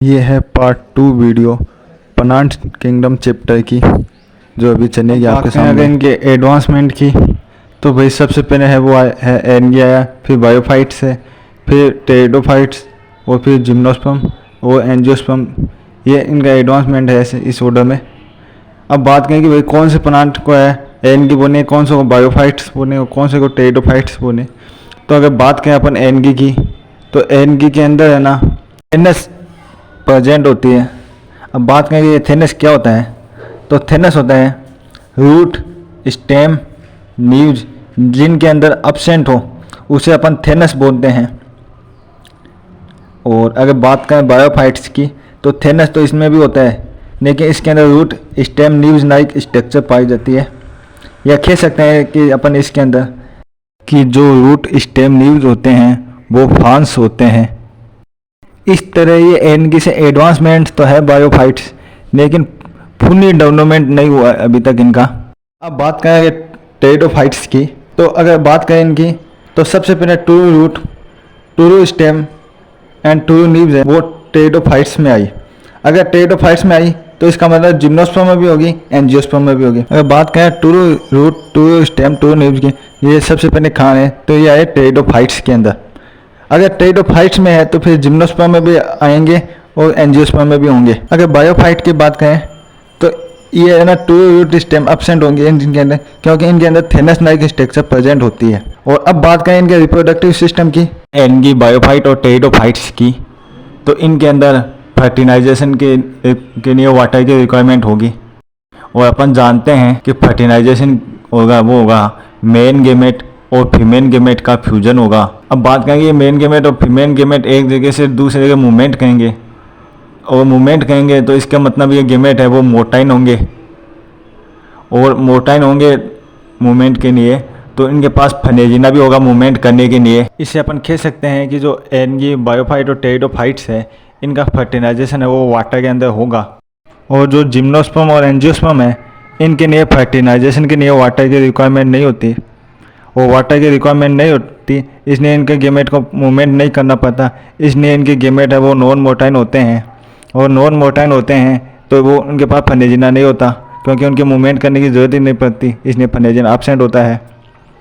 ये है part 2 video plant kingdom chapter की, जो अभी चलेगी आपके सामने। अगर इनके एडवांसमेंट की तो भाई सबसे पहले है वो है एनगी आया, फिर बायोफाइट्स है, फिर टेरिडोफाइट्स और फिर जिम्नोस्पर्म और एंजियोस्पर्म। ये इनका एडवांसमेंट है ऐसे इस ऑर्डर में। अब बात करें कि भाई कौन से प्लांट को है एनगी बोने, कौन से को बायोफाइट्स बोने और कौन से को टेरिडोफाइट्स बोने। तो अगर बात करें अपन एनगी की, तो एनगी के अंदर है ना एनएस प्रेजेंट होती है। अब बात करें कि थेनस क्या होता है, तो थेनस होता है रूट, स्टेम, लीव्स जिनके अंदर अब्सेंट हो उसे अपन थेनस बोलते हैं। और अगर बात करें बायोफाइट्स की, तो थेनस तो इसमें भी होता है, लेकिन इसके अंदर root, stem, leaves like structure पाई जाती है। या कह सकते हैं कि अपन इसके अंदर कि जो रूट, स्टेम, लीव्स होते हैं वो फांस होते हैं। इस तरह ये एनगी से एडवांसमेंट तो है बायोफाइट्स, लेकिन फुल्ली डेवलपमेंट नहीं हुआ अभी तक इनका। अब बात करें टेरिडोफाइट्स की, तो अगर बात करें इनकी, तो सबसे पहले true root, true stem and true leaves है वो टेरिडोफाइट्स में आई। अगर टेरिडोफाइट्स में आई तो इसका मतलब जिम्नोस्पर्म में भी होगी, एंजियोस्पर्म में भी होगी। अगर बात करें true root, true stem, true leaves की, ये सबसे पहले खान है, तो ये आए टेरिडोफाइट्स के अंदर। अगर टेरिडोफाइट्स में है तो फिर जिम्नोस्पर्म में भी आएंगे और एंजियोस्पर्म में भी होंगे। अगर बायोफाइट की बात करें तो ये है ना टूरू रूट, स्टेम अब्सेंट होंगे इनके अंदर, क्योंकि इनके अंदर थेनस लाइक स्ट्रक्चर प्रेजेंट होती है। और अब बात करें इनके रिप्रोडक्टिव सिस्टम की, एनगी, बायोफाइट और टेरिडोफाइट्स की, तो इनके अंदर फर्टिलाइजेशन के लिए वाटर की रिक्वायरमेंट होगी। और अपन जानते हैं कि फर्टिलाइजेशन होगा वो होगा मेन गेमेट और फीमेल गेमेट का फ्यूजन होगा। अब बात करेंगे मेन गेमेट और फीमेल गेमेट एक जगह से दूसरी जगह मूवमेंट करेंगे, और मूवमेंट करेंगे तो इसका मतलब ये गेमेट है वो मोटाइन होंगे, और मोटाइन होंगे मूवमेंट के लिए, तो इनके पास फनेजिना भी होगा मूवमेंट करने के लिए। इससे अपन कह सकते हैं कि जो एनगी, बायोफाइट और टेरिडोफाइट्स है इनका फर्टिलाइजेशन है वो वाटर के अंदर होगा। और जो जिम्नोस्पर्म और एंजियोस्पर्म है इनके लिए फर्टिलाइजेशन के लिए वाटर की रिक्वायरमेंट नहीं होती, और वाटर की रिक्वायरमेंट नहीं होती, इसलिए इनके गेमेट को मूवमेंट नहीं करना पड़ता। इसलिए इनके गेमेट है वो नॉन मोटाइन होते हैं, और नॉन मोटाइन होते हैं तो वो उनके पास फनेजिना नहीं होता, क्योंकि उनके मूवमेंट करने की ज़रूरत ही नहीं पड़ती, इसलिए फनेजिना एब्सेंट होता है।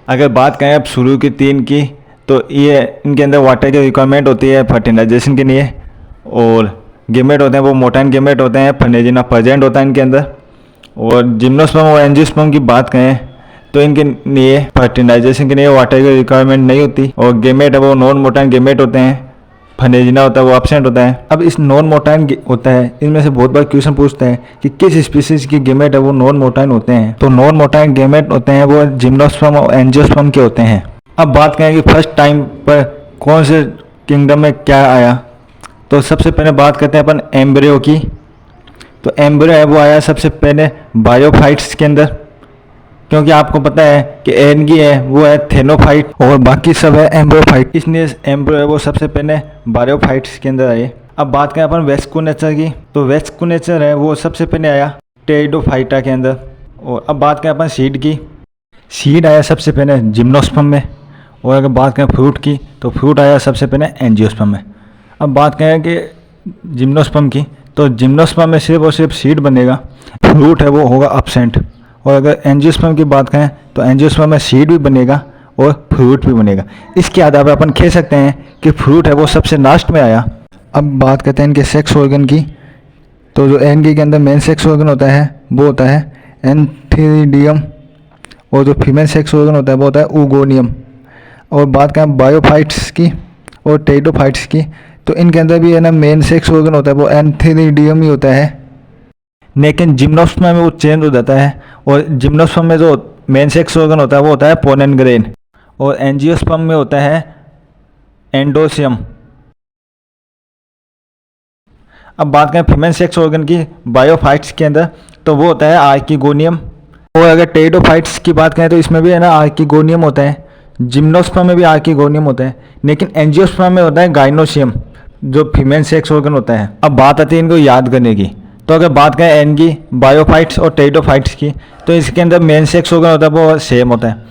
अगर बात करें अब शुरू की 3 की, तो ये इनके अंदर वाटर की रिक्वायरमेंट होती है फर्टिलाइजेशन के लिए, और गेमेट होते हैं वो मोटाइन गेमेट होते हैं, फनेजिना प्रेजेंट होता है इनके अंदर। और जिम्नोस्पर्म और एंजियोस्पर्म की बात करें तो इनके लिए फर्टिलाइजेशन के लिए वाटर की रिक्वायरमेंट नहीं होती, और गेमेट है वो नॉन मोटाइन गेमेट होते हैं, फनेजिना होता है वो एब्सेंट होता है। अब इस नॉन मोटाइन होता है, इनमें से बहुत बार क्वेश्चन पूछते हैं कि किस स्पीसीज की गेमेट है वो नॉन मोटाइन होते हैं। तो नॉन मोटाइन गेमेट होते हैं वो जिम्नोस्पर्म और एंजियोस्पर्म के होते हैं। अब बात करें कि फर्स्ट टाइम पर कौन से किंगडम में क्या आया, तो सबसे पहले बात करते हैं अपन एम्ब्रियो की। तो एम्ब्रियो है वो आया सबसे पहले बायोफाइट्स के अंदर, क्योंकि आपको पता है कि एनगी है वो है थेनोफाइट और बाकी सब है एम्ब्रोफाइट, इसलिए एम्ब्रो है वो सबसे पहले बायोफाइट्स के अंदर आए। अब बात करें अपन वेस्कुनेचर की, तो वेस्कुनेचर है वो सबसे पहले आया टेरिडोफाइटा के अंदर। और अब बात करें अपन सीड की, सीड आया सबसे पहले जिम्नोस्पर्म में। और अगर बात करें फ्रूट की, तो फ्रूट आया सबसे पहले एंजियोस्पर्म में। अब बात करें कि जिम्नोस्पर्म की, तो जिम्नोस्पर्म में सिर्फ और सिर्फ सीड बनेगा, फ्रूट है वो होगा एब्सेंट। और अगर एंजियोस्पर्म की बात करें तो एंजियोस्पर्म में सीड भी बनेगा और फ्रूट भी बनेगा। इसके आधार पर अपन कह सकते हैं कि फ्रूट है वो सबसे लास्ट में आया। अब बात करते हैं इनके सेक्स ऑर्गन की, तो जो एनगी के अंदर मेन सेक्स ऑर्गन होता है वो होता है एंथीरिडियम, और जो फीमेल सेक्स ऑर्गन होता है वो होता है ऊगोनियम। और बात करें बायोफाइट्स की और टेरिडोफाइट्स की, तो इनके अंदर भी है ना मेन सेक्स ऑर्गन होता है वो एंथीरिडियम ही होता है, लेकिन जिम्नोस्पर्म में वो चेंज हो जाता है। और जिम्नोस्पर्म में जो मेन सेक्स ऑर्गन होता है वो होता है पोलन ग्रेन, और एंजियोस्पर्म में होता है एंडोसियम। अब बात करें फीमेल सेक्स ऑर्गन की बायोफाइट्स के अंदर, तो वो होता है आर्किगोनियम। और अगर टेरिडोफाइट्स की बात करें तो इसमें भी है ना आर्किगोनियम होता है, जिम्नोस्पर्म में भी आर्किगोनियम होता है, लेकिन एंजियोस्पर्म में होता है गाइनोसियम जो फीमेल सेक्स ऑर्गन होता है। अब बात आती है इनको याद करने की, तो अगर बात करें एनगी, बायोफाइट्स और टेरिडोफाइट्स की, तो इसके अंदर मेन सेक्स ऑर्गन होता है वो सेम होता है।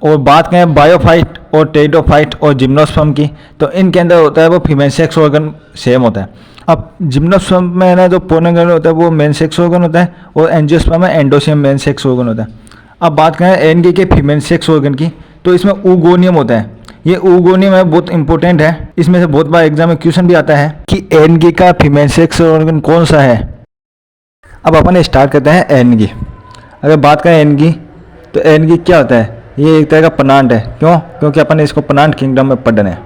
और बात करें बायोफाइट और टेरिडोफाइट और जिम्नोस्पर्म की, तो इनके अंदर होता है वो फीमेल सेक्स ऑर्गन सेम होता है। अब जिम्नोस्पर्म में है ना जो पोलन ग्लैंड होता है वो मेन सेक्स ऑर्गन होता है, और एंजियोस्पर्म में एंडोसियम मेन सेक्स ऑर्गन होता है। अब बात करें एनगी के फीमेल सेक्स ऑर्गन की, तो इसमें ऊगोनियम होता है। ये ऊगोनियम है, बहुत इंपॉर्टेंट है, इसमें से बहुत बार एग्जाम में क्वेश्चन भी आता है कि एनगी का फीमेल सेक्स ऑर्गन कौन सा है। अब अपन स्टार्ट करते हैं एनगी। अगर बात करें एनगी, तो एनगी क्या होता है, ये एक तरह का प्लांट है। क्यों? क्योंकि अपन इसको प्लांट किंगडम में पढ़ रहे हैं।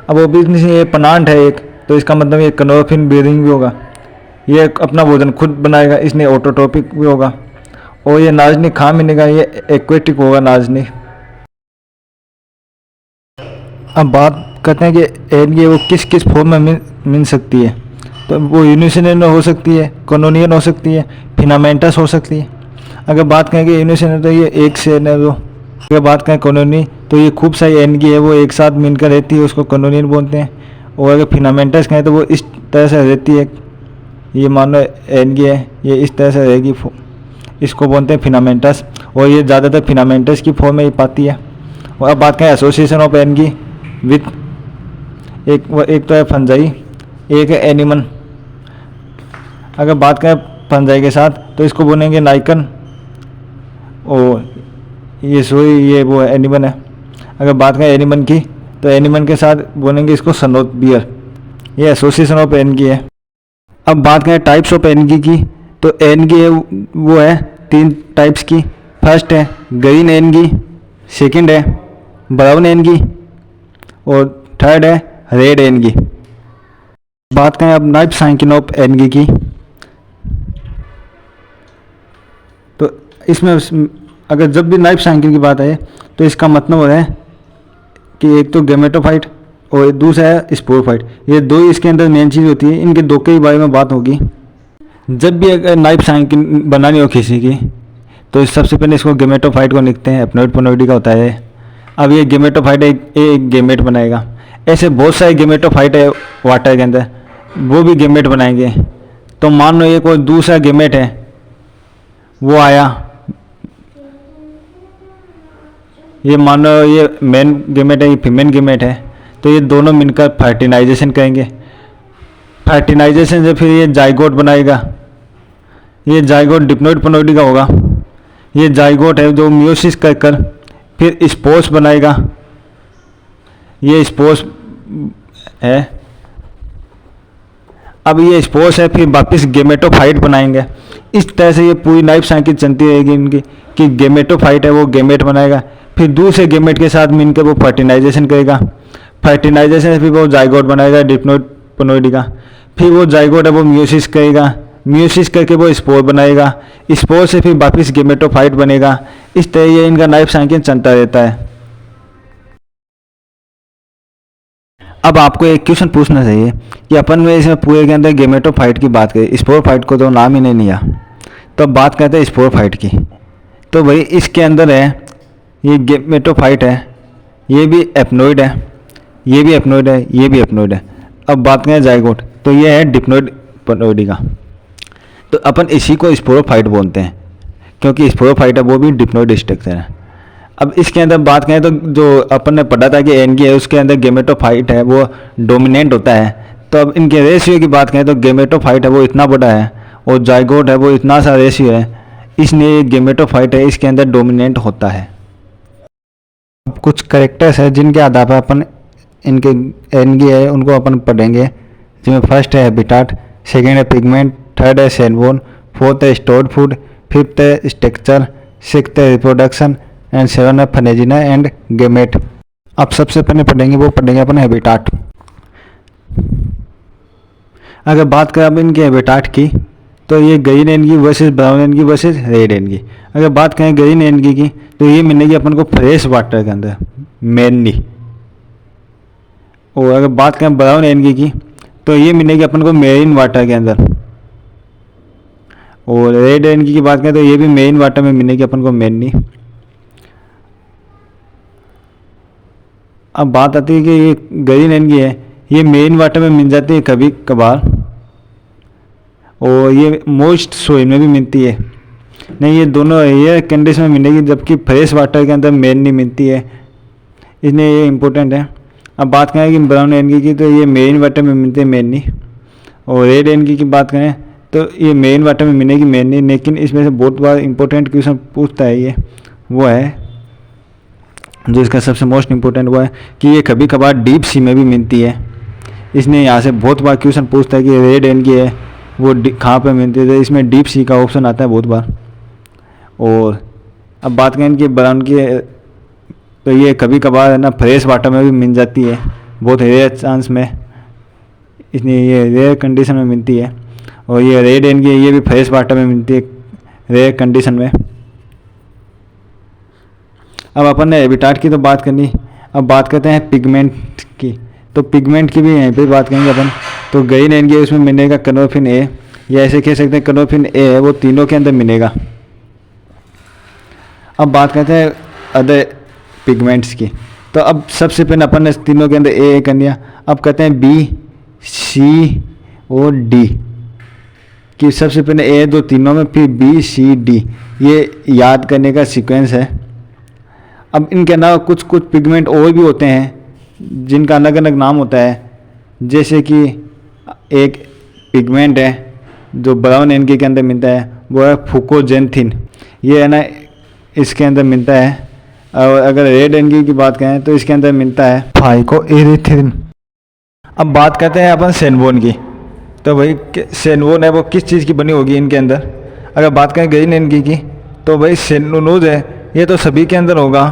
अब ओबियसली ये प्लांट है एक, तो इसका मतलब ये क्लोरोफिल ब्रीदिंग भी होगा, ये अपना भोजन खुद बनाएगा, इसलिए ऑटोट्रोपिक भी होगा, और ये नाजनी खा मिलेगा, ये एक्वेटिक होगा नाजनी। अब बात करते हैं कि एनगी वो किस किस फॉर्म में मिल सकती है। तो वो यूनिसेलुलर हो सकती है, कॉलोनियल हो सकती है, फिलामेंटस हो सकती है। अगर बात करें कि यूनिसेलुलर तो ये एक सेल है, वो अगर बात करें कॉलोनी तो ये खूब सारी एनगी है वो एक साथ मिलकर रहती है, उसको कॉलोनियल बोलते हैं। और अगर फिलामेंटस कहें तो वो इस तरह से रहती है, ये मान लो एनगी है, ये इस तरह से रहेगी, इसको बोलते हैं फिलामेंटस, और ये ज़्यादातर फिलामेंटस की फॉर्म में ही पाती है। और अब बात करें एसोसिएशन ऑफ एनगी विथ, एक तो है फंजाई, एक है एनिमन। अगर बात करें फंजाई के साथ तो इसको बोलेंगे नाइकन, और ये वो एनिमन है। अगर बात करें एनिमन की, तो एनिमन के साथ बोलेंगे इसको सनोबियर। ये एसोसिएशन ऑफ एनगी है। अब बात करें टाइप्स ऑफ एनगी की, तो एनगी है वो है 3 टाइप्स की। फर्स्ट है ग्रीन एनगी, सेकंड है ब्राउन एनगी, और थर्ड है रेड एनगी। बात करें अब लाइफ साइकिल ऑफ एनगी की, तो इसमें अगर जब भी लाइफ साइकिल की बात आए तो इसका मतलब हो रहा है कि एक तो गेमेटोफाइट और दूसरा है स्पोरोफाइट। ये दो ही इसके अंदर मेन चीज़ होती है, इनके दो के ही बारे में बात होगी। जब भी अगर लाइफ साइकिल बनानी हो किसी की, तो सबसे पहले इसको गेमेटोफाइट को लिखते हैं, एप्नोइड पोनोइडी का होता है। अब ये गेमेटोफाइट एक गेमेट बनाएगा। ऐसे बहुत सारे गेमेटोफाइट है वाटर के अंदर, वो भी गेमेट बनाएंगे। तो मान लो ये कोई दूसरा गेमेट है, वो आया, ये मान लो ये मेन गेमेट है, ये फीमेल गेमेट है, तो ये दोनों मिलकर फर्टिलाइजेशन करेंगे। फर्टिलाइजेशन से फिर ये जाइगोट बनाएगा। ये जाइगोट डिप्लॉइड पोनोइडी का होगा। ये जाइगोट है जो मियोसिस कर कर फिर स्पोर्स बनाएगा। ये स्पोर्स है। अब ये स्पोर्स है, फिर वापस गेमेटोफाइट बनाएंगे। इस तरह से ये पूरी लाइफ साइकिल चलती रहेगी इनकी, कि गेमेटोफाइट है वो गेमेट बनाएगा, फिर दूसरे गेमेट के साथ मिलकर वो फर्टिलाइजेशन करेगा। फर्टिलाइजेशन से फिर वो जाइगोट बनाएगा डिप्लॉइड पोनोइडी का। फिर वो जाइगोट है वो मियोसिस करेगा, मियोसिस करके वो स्पोर बनाएगा, स्पोर से फिर वापस गेमेटोफाइट बनेगा। इस तरह ये इनका लाइफ साइकिल चलता रहता है। अब आपको एक क्वेश्चन पूछना चाहिए कि अपन में इसमें पूरे के अंदर गेमेटोफाइट की बात करें, स्पोरोफाइट को तो नाम ही नहीं लिया, तो अब बात करते हैं स्पोरोफाइट की। तो भाई इसके अंदर है ये गेमेटोफाइट है, ये भी एप्नोइड है, ये भी एप्नोइड है, ये भी एप्नोइड है। अब बात करें जाइगोट, तो ये है डिप्लॉइड पोनोइडी का। तो अपन इसी को स्पोरोफाइट बोलते हैं, क्योंकि स्पोरोफाइट है वो भी डिप्लॉइड स्ट्रक्चर है। अब इसके अंदर बात करें तो जो अपन ने पढ़ा था कि एनगी है उसके अंदर गेमेटोफाइट है वो डोमिनेंट होता है। तो अब इनके रेशियो की बात करें तो गेमेटोफाइट है वो इतना बड़ा है और जाइगोट है वो इतना सा रेशियो है, इसलिए गेमेटोफाइट है इसके अंदर डोमिनेंट होता है। अब कुछ करेक्टर्स है जिनके आधार पर अपन इनके एनगी है उनको अपन पढ़ेंगे, जिसमें फर्स्ट है हैबिटाट, सेकेंड है पिगमेंट, थर्ड है सेलबोन, फोर्थ है स्टोर्ड फूड, फिफ्थ है स्ट्रक्चर, सिक्स्थ है रिप्रोडक्शन एंड सेवन है फनेजिना एंड गेमेट। अब सबसे पहले पढ़ेंगे अपन हैबिटाट। अगर बात करें अब इनके हैबिटाट की, तो ये green algae versus brown algae versus red algae. अगर बात करें ग्रीन एनगी की, तो ये मिलेगी अपन को फ्रेश वाटर के अंदर मेनली। और अगर बात करें ब्राउन एनगी की, तो ये मिलेगी अपन को मेरीन वाटर के अंदर। और रेड एनगी की बात करें तो ये भी मेरीन वाटर में मिलेगी अपन को मेनली। अब बात आती है कि ये ग्रीन एनगी है, ये मेरीन वाटर में मिल जाती है कभी कभार, और ये मोस्ट सोइल में भी मिलती है। नहीं, ये दोनों एयर कंडीशन में मिलेगी, जबकि फ्रेश वाटर के अंदर मेनली मिलती है, इसलिए ये इम्पोर्टेंट है। अब बात करें कि ब्राउन एनगी की, तो ये मेरीन वाटर में मिलती है मेनली। और रेड एनगी की बात करें तो ये मेन वाटर में मिलेगी मेन नहीं, लेकिन इसमें से बहुत बार इंपॉर्टेंट क्वेश्चन पूछता है ये, वो है जो इसका सबसे मोस्ट इम्पोर्टेंट वो है कि ये कभी कभार डीप सी में भी मिलती है। इसने यहाँ से बहुत बार क्वेश्चन पूछता है कि रेड एनगी है वो कहाँ पे मिलती है, तो इसमें डीप सी का ऑप्शन आता है बहुत बार। और अब बात करें कि ब्राउन की, तो ये कभी कभार है ना फ्रेश वाटर में भी मिल जाती है, बहुत रेयर चांस में, इसलिए ये रेयर कंडीशन में मिलती है। और ये रेड एनगी ये भी फ्रेश वाटर में मिलती है रेयर कंडीशन में। अब अपन ने हैबिटाट की तो बात करनी, अब बात करते हैं पिगमेंट की। तो पिगमेंट की भी यहीं पे बात करेंगे अपन। तो ग्रीन एनगी उसमें मिलेगा क्लोरोफिन ए, या ऐसे कह सकते हैं क्लोरोफिन ए है वो तीनों के अंदर मिलेगा। अब बात करते हैं अदर पिगमेंट्स की। तो अब सबसे पहले अपन ने तीनों के अंदर ए कर लिया। अब कहते हैं बी सी और डी कि सबसे पहले ए दो तीनों में, फिर बी सी डी, ये याद करने का सीक्वेंस है। अब इनके अलावा कुछ कुछ पिगमेंट और भी होते हैं जिनका अलग अलग नाम होता है, जैसे कि एक पिगमेंट है जो ब्राउन एनगी के अंदर मिलता है वो है फुकोजेंथिन, ये है ना इसके अंदर मिलता है। और अगर रेड एनगी की बात करें तो इसके अंदर मिलता है फाइकोएरिथ्रिन। अब बात करते हैं अपन सेनवोन की। तो भाई सेनवोन है वो किस चीज़ की बनी होगी इनके अंदर। अगर बात करें ग्रीन एनगी की तो भाई सेलुलोज है, ये तो सभी के अंदर होगा,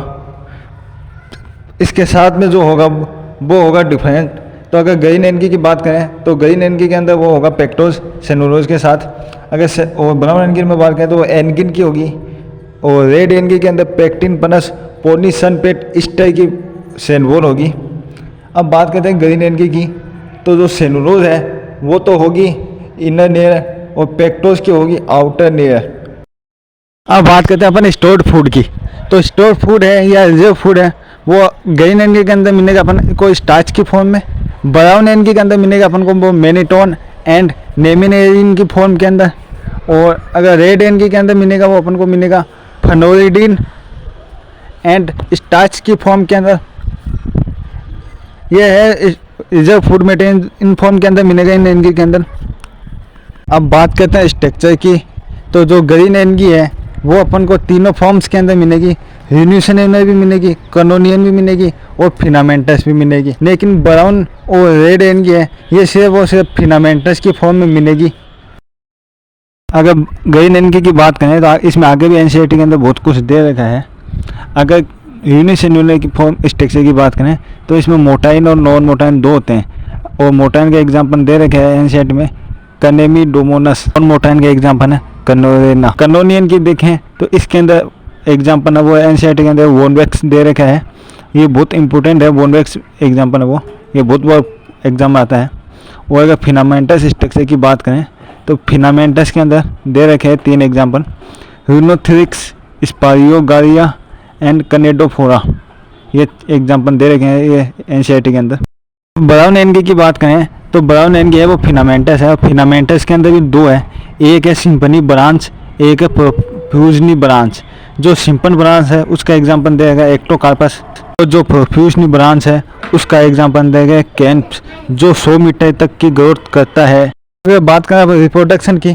इसके साथ में जो होगा वो होगा डिफरेंट। तो अगर ग्रीन एनगी की बात करें तो ग्रीन एनगी के अंदर वो होगा पेक्टोज सेलुलोज के साथ। अगर और ब्राउन एनगी में बात करें तो वो एनगिन की होगी। और रेड एनगी के अंदर पेक्टिन प्लस पोलीसल्फेट इस्टर की सेनवोन होगी। अब बात करते हैं ग्रीन एनगी की, तो जो सेलुलोज है वो तो होगी इनर लेयर और पेक्टोज की होगी आउटर लेयर। अब बात करते हैं अपन स्टोर्ड फूड की। तो स्टोर्ड फूड है या रिजर्व फूड है वो ग्रीन एनगी के अंदर मिलेगा अपन को स्टार्च की फॉर्म में, ब्राउन एनगी के अंदर मिलेगा अपन को वो मेनिटोन एंड नेमिनेरिन की फॉर्म के अंदर, और अगर रेड एनगी के अंदर मिलेगा वो अपन को मिलेगा फनोरिडीन एंड स्टार्च की फॉर्म के अंदर। ये है reserve food material, in form के अंदर मिलेगा इन एनगी के अंदर। अब बात करते हैं स्ट्रक्चर की। तो जो ग्रीन एनगी है वो अपन को तीनों फॉर्म्स के अंदर मिलेगी, यूनिसेलुलर में भी मिलेगी, कैनोनियन भी मिलेगी और फिलामेंटस भी मिलेगी। लेकिन ब्राउन और रेड एनगी है ये सिर्फ और सिर्फ फिलामेंटस की फॉर्म में मिलेगी। अगर ग्रीन एनगी की बात करें तो इसमें आगे भी एनसीईआरटी के अंदर बहुत कुछ दे रखा है। अगर यूनिसेलुलर की फॉर्म स्ट्रक्चर की बात करें तो इसमें मोटाइन और नॉन मोटाइन दो होते हैं, और मोटाइन का एग्जाम्पल दे रखे है एनसीईआरटी में कनेमिडोमोनस, नॉन मोटाइन का एग्जाम्पल है कनोरेना। कनोनियन की देखें तो इसके अंदर एग्जाम्पल है वो एनसीईआरटी के अंदर वोनवेक्स दे रखा है, ये बहुत इंपॉर्टेंट है। वोनवेक्स एग्जाम्पल है वो, ये बहुत बार एग्जाम आता है। और अगर फिलामेंटस स्ट्रक्चर की बात करें तो फिलामेंटस के अंदर दे रखे हैं तीन एग्जाम्पल, यूनोथ्रिक्स, स्पारियोगारिया एंड कनेडोफोरा, ये एग्जाम्पल दे रखे हैं ये एनसीईआरटी के अंदर। ब्राउन एनगी की बात करें तो ब्राउन एनगी है वो फिलामेंटस है, और फिलामेंटस के अंदर भी दो है, एक है सिंपनी ब्रांच, एक है प्रोफ्यूजनी ब्रांच। जो सिंपल ब्रांच है उसका एग्जाम्पल देगा एक्टोकार्पस, और जो प्रोफ्यूजनी ब्रांच है उसका एग्जाम्पल देगा कैम्प्स, जो 100 मीटर तक की ग्रोथ करता है। अगर बात करें रिप्रोडक्शन की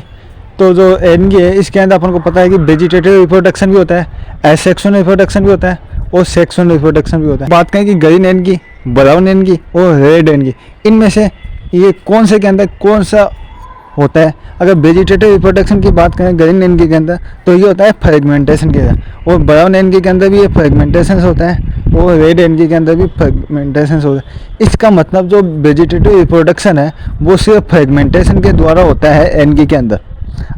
तो जो एनगी है इसके अंदर अपन को पता है कि वेजिटेटिव रिप्रोडक्शन भी होता है, एसेक्सुअल रिप्रोडक्शन भी होता है और सेक्सुअल रिप्रोडक्शन भी होता है। बात करें कि ग्रीन एनगी, ब्राउन एनगी और रेड एनगी, इनमें से ये कौन से के अंदर कौन सा होता है। अगर वेजिटेटिव रिप्रोडक्शन की बात करें ग्रीन एनगी के अंदर तो ये होता है फ्रेगमेंटेशन के अंदर, और ब्राउन एनगी के अंदर भी ये फ्रेगमेंटेशन होता है और रेड एनगी के अंदर भी फ्रेगमेंटेशन होता है। इसका मतलब जो वेजिटेटिव रिप्रोडक्शन है वो सिर्फ फ्रेगमेंटेशन के द्वारा होता है एनगी के अंदर।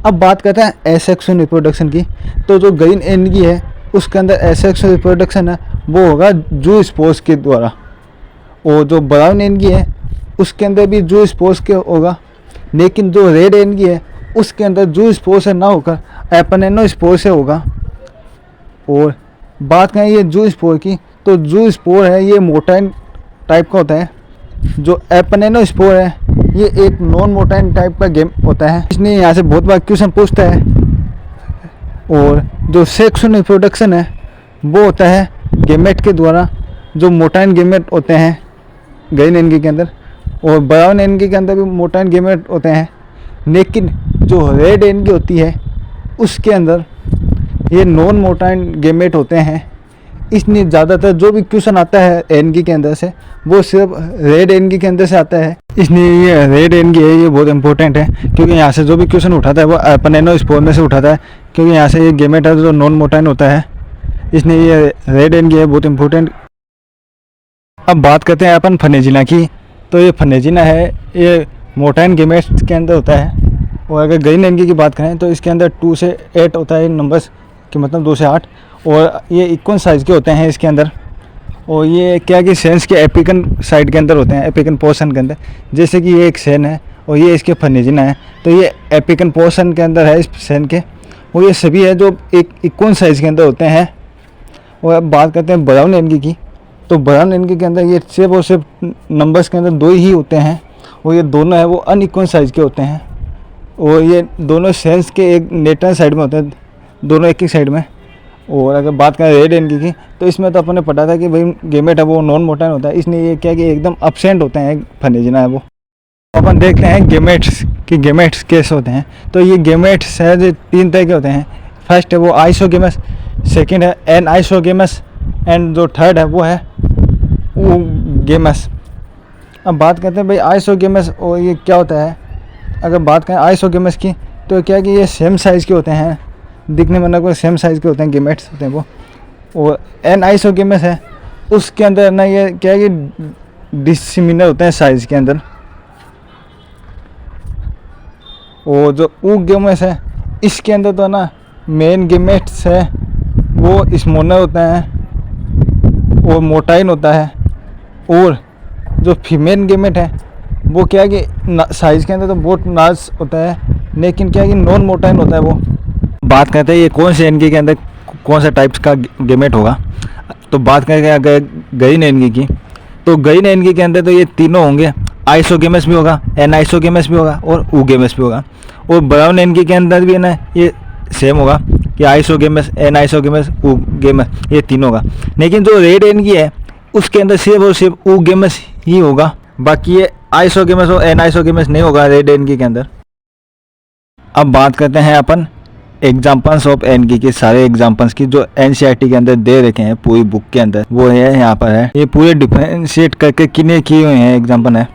अब बात करते हैं एसेक्सुअल रिप्रोडक्शन की। तो जो ग्रीन एनगी है उसके अंदर एसेक्सुअल रिप्रोडक्शन है वो होगा जू स्पोर्स के द्वारा, और जो ब्राउन एनगी है उसके अंदर भी जू स्पोर्स के होगा। लेकिन जो रेड एनगी है उसके अंदर जू स्पोर से ना होकर एपनेनो स्पोर से होगा। और बात करें ये जू स्पोर की तो जू स्पोर है ये मोटाइन टाइप का होता है, जो एपनेनो स्पोर है ये एक नॉन मोटाइन टाइप का गेम होता है। इसलिए यहाँ से बहुत बार क्वेश्चन पूछता है। और जो सेक्सुअल रिप्रोडक्शन है वो होता है गेमेट के द्वारा, जो मोटाइन गेमेट होते हैं ग्रीन एनगी के अंदर, और ब्राउन एनगी के अंदर भी मोटाइन गेमेट होते हैं, लेकिन जो रेड एनगी होती है उसके अंदर ये नॉन मोटाइन गेमेट होते हैं। इसलिए ज़्यादातर जो भी क्वेश्चन आता है एनगी के अंदर से वो सिर्फ रेड एनगी के अंदर से आता है। इसलिए ये रेड एनगी है, ये बहुत इंपॉर्टेंट है, क्योंकि यहाँ से जो भी क्वेश्चन उठाता है वो एपनेनोस्पोर में से उठाता है, क्योंकि यहाँ से ये गेमेट है जो नॉन मोटाइन होता है। इसलिए ये रेड एनगी है, बहुत इंपॉर्टेंट। अब बात करते हैं अपन फनेजिना की। तो ये फनेजिना है, ये मोटाइन गेमेट्स के अंदर होता है। और अगर ग्रीन एनगी की बात करें तो इसके अंदर 2 से 8 होता है नंबर्स कि मतलब 2 से 8, और ये इक्वल साइज़ के होते हैं इसके अंदर। और ये क्या कि सेंस के एपिकन साइड के अंदर होते हैं, एपिकन पोर्शन के अंदर। जैसे कि ये एक सेन है और ये इसके फनेजिना है, तो ये एपिकन पोर्शन के अंदर है इस सेन के। और ये सभी है जो एक इक्वल साइज़ के अंदर होते हैं। और अब बात करते हैं ब्राउन एनगी की। तो ब्राउन एनगी के अंदर ये सिर्फ और सिर्फ नंबर्स के अंदर 2 ही होते हैं, और ये दोनों है वो अनइक्वल साइज़ के होते हैं। और ये दोनों सेंस के एक नेटल साइड में होते हैं, दोनों एक ही साइड में। और अगर बात करें रेड एनगी की तो इसमें तो अपन ने पता था कि भाई गेमेट है वो नॉन मोटाइन होता है, इसलिए ये क्या कि एकदम एब्सेंट होते हैं फनेजिना है वो। अपन देखते हैं गेमेट्स कि गेमेट्स कैसे होते हैं। तो ये गेमेट्स है जो 3 तरह के होते हैं। फर्स्ट है वो आइसोगेमस, सेकंड है एन आइसोगेमस, एंड जो थर्ड है वो है वो गेमस। अब बात करते हैं भाई आइसोगेमस और ये क्या होता है। अगर बात करें आइसोगेमस की तो क्या कि ये सेम साइज़ के होते हैं, दिखने में लगभग सेम साइज़ के होते हैं, गेमेट्स होते हैं वो। और एन आइसोगेमस है उसके अंदर ना ये क्या है कि डिसिमिलर होते हैं साइज़ के अंदर। और जो ऊगेमस है इसके अंदर तो ना मेन गेमेट्स है वो स्मॉलर होता है और मोटाइन होता है। और जो फीमेल गेमेट है वो क्या है कि साइज़ के अंदर तो बहुत नाज होता है, लेकिन क्या है कि नॉन मोटाइन होता है वो। बात करते हैं ये कौन से एनगी के अंदर कौन सा टाइप्स का गेमेट होगा। तो बात करें अगर ग्रीन एनगी की, तो ग्रीन एनगी के अंदर तो ये तीनों होंगे, आइसोगेमस भी होगा, एन आइसोगेमस भी होगा और ऊगेमस भी होगा। और ब्राउन एनगी के अंदर भी है ना ये सेम होगा कि आइसोगेमस, एन आइसोगेमस, ऊगेमस, ये तीनों होगा। लेकिन जो रेड एनगी है उसके अंदर सिर्फ और सिर्फ ऊगेमस ही होगा, बाकी ये आइसोगेमस और एन आइसोगेमस नहीं होगा रेड एनगी के अंदर। अब बात करते हैं अपन एग्जाम्पल्स ऑफ एनगी के, सारे एग्जाम्पल्स की जो एनसीईआरटी के अंदर दे रखे हैं पूरी बुक के अंदर, वो है यहाँ पर है। ये पूरे डिफरेंशिएट करके किने किए हुए हैं एग्जाम्पल है।